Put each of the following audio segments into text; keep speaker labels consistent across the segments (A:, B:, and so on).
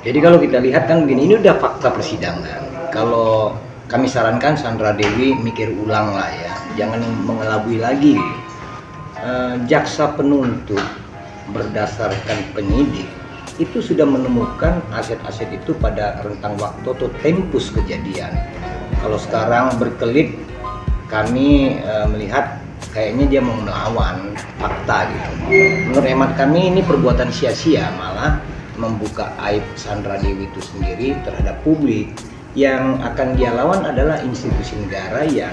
A: Jadi kalau kita lihat kan begini, ini udah fakta persidangan. Kalau kami sarankan Sandra Dewi mikir ulang lah ya, jangan mengelabui lagi. Jaksa penuntut berdasarkan penyidik itu sudah menemukan aset-aset itu pada rentang waktu atau tempus kejadian. Kalau sekarang berkelit, kami melihat kayaknya dia mau melawan fakta gitu. Menurut hemat kami ini perbuatan sia-sia, malah membuka aib Sandra Dewi itu sendiri terhadap publik. Yang akan dia lawan adalah institusi negara yang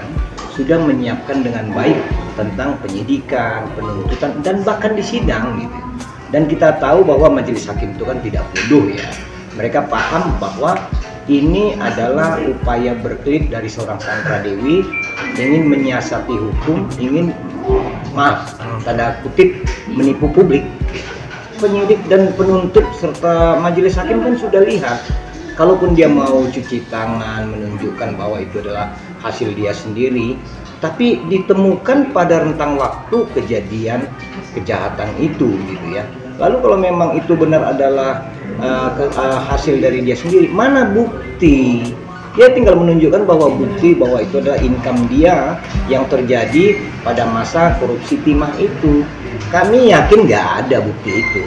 A: sudah menyiapkan dengan baik tentang penyidikan, penuntutan, dan bahkan di sidang gitu. Dan kita tahu bahwa majelis hakim itu kan tidak bodoh ya. Mereka paham bahwa ini adalah upaya berkelit dari seorang Sandra Dewi ingin menyiasati hukum, ingin tanda kutip menipu publik. Penyidik dan penuntut serta majelis hakim kan sudah lihat, kalaupun dia mau cuci tangan menunjukkan bahwa itu adalah hasil dia sendiri, tapi ditemukan pada rentang waktu kejadian kejahatan itu gitu ya. Lalu kalau memang itu benar adalah hasil dari dia sendiri, mana bukti? Dia tinggal menunjukkan bahwa bukti bahwa itu adalah income dia yang terjadi pada masa korupsi timah itu. Kami yakin nggak ada bukti itu.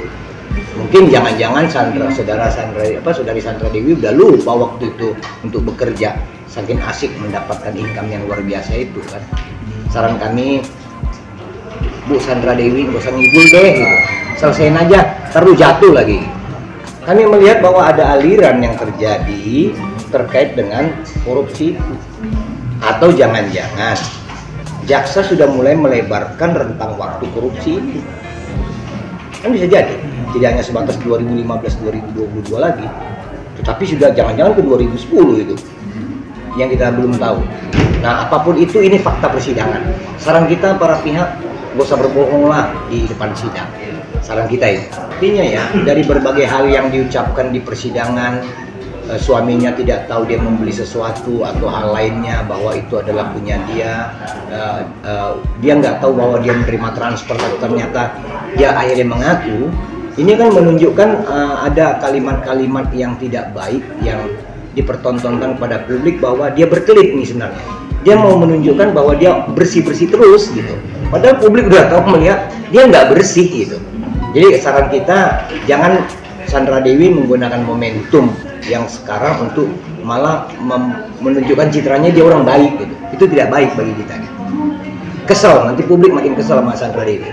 A: Mungkin jangan-jangan saudari Sandra Dewi udah lupa waktu itu untuk bekerja, saking asik mendapatkan income yang luar biasa itu kan. Saran kami, Bu Sandra Dewi nggak usah ngibul deh gitu. Selesaiin aja, terus jatuh lagi. Kami melihat bahwa ada aliran yang terjadi terkait dengan korupsi, atau jangan-jangan jaksa sudah mulai melebarkan rentang waktu korupsi ini. Kan bisa jadi, tidak hanya sebatas 2015-2022 lagi, tetapi sudah jangan-jangan ke 2010 itu, yang kita belum tahu. Nah, apapun itu, ini fakta persidangan. Saran kita para pihak, gak usah berbohong lah di depan sidang. Saran kita itu. Artinya ya, dari berbagai hal yang diucapkan di persidangan, suaminya tidak tahu dia membeli sesuatu atau hal lainnya, bahwa itu adalah punya dia, dia nggak tahu bahwa dia menerima transfer, atau ternyata dia akhirnya mengaku. Ini kan menunjukkan ada kalimat-kalimat yang tidak baik yang dipertontonkan pada publik bahwa dia berkelit nih sebenarnya. Dia mau menunjukkan bahwa dia bersih-bersih terus gitu. Padahal publik udah tahu melihat dia nggak bersih gitu. Jadi saran kita, jangan Sandra Dewi menggunakan momentum yang sekarang untuk malah menunjukkan citranya dia orang baik gitu. Itu tidak baik bagi kita gitu. Kesel, nanti publik makin kesel sama Sandra Dewi.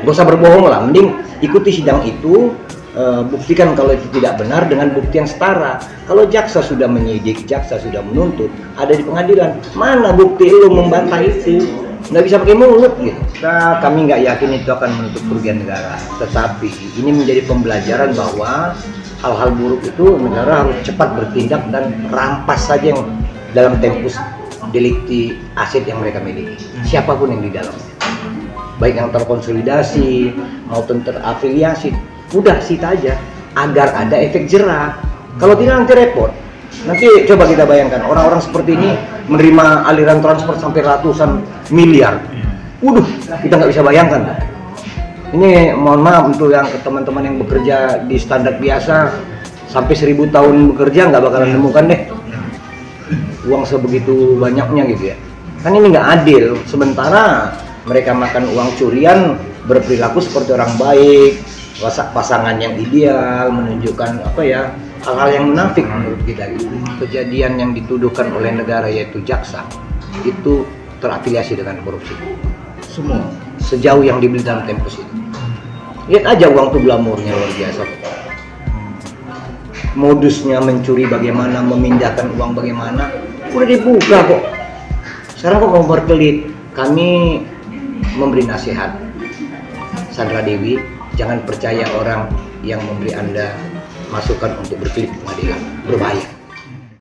A: Gak usah berbohong lah, mending ikuti sidang itu, buktikan kalau itu tidak benar dengan bukti yang setara. Kalau jaksa sudah menyidik, jaksa sudah menuntut, ada di pengadilan, mana bukti lu membantah itu? Nggak bisa pakai mulut gitu. Kami nggak yakin itu akan menutup kerugian negara, tetapi ini menjadi pembelajaran bahwa hal-hal buruk itu negara harus cepat bertindak dan rampas saja yang dalam tempus delikti aset yang mereka miliki, siapapun yang di dalamnya, baik yang terkonsolidasi maupun terafiliasi, udah sita aja agar ada efek jerah. Kalau tidak nanti repot. Nanti coba kita bayangkan orang-orang seperti ini menerima aliran transfer sampai ratusan miliar. Kita nggak bisa bayangkan. Ini mohon maaf untuk yang teman-teman yang bekerja di standar biasa, sampai 1000 tahun bekerja nggak bakalan nemukan deh uang sebegitu banyaknya gitu ya. Kan ini nggak adil. Sementara mereka makan uang curian, berperilaku seperti orang baik, pasangan yang ideal, menunjukkan hal-hal yang munafik menurut kita gitu. Kejadian yang dituduhkan oleh negara yaitu jaksa itu terafiliasi dengan korupsi. Semua sejauh yang dibeli dalam tempus itu. Lihat aja uang tuh glamornya luar biasa. Modusnya mencuri bagaimana, memindahkan uang bagaimana, udah dibuka kok. Sekarang kok mau berkelit. Kami memberi nasihat, Sandra Dewi, jangan percaya orang yang memberi Anda masukan untuk berkelit di pengadilan, berbahaya.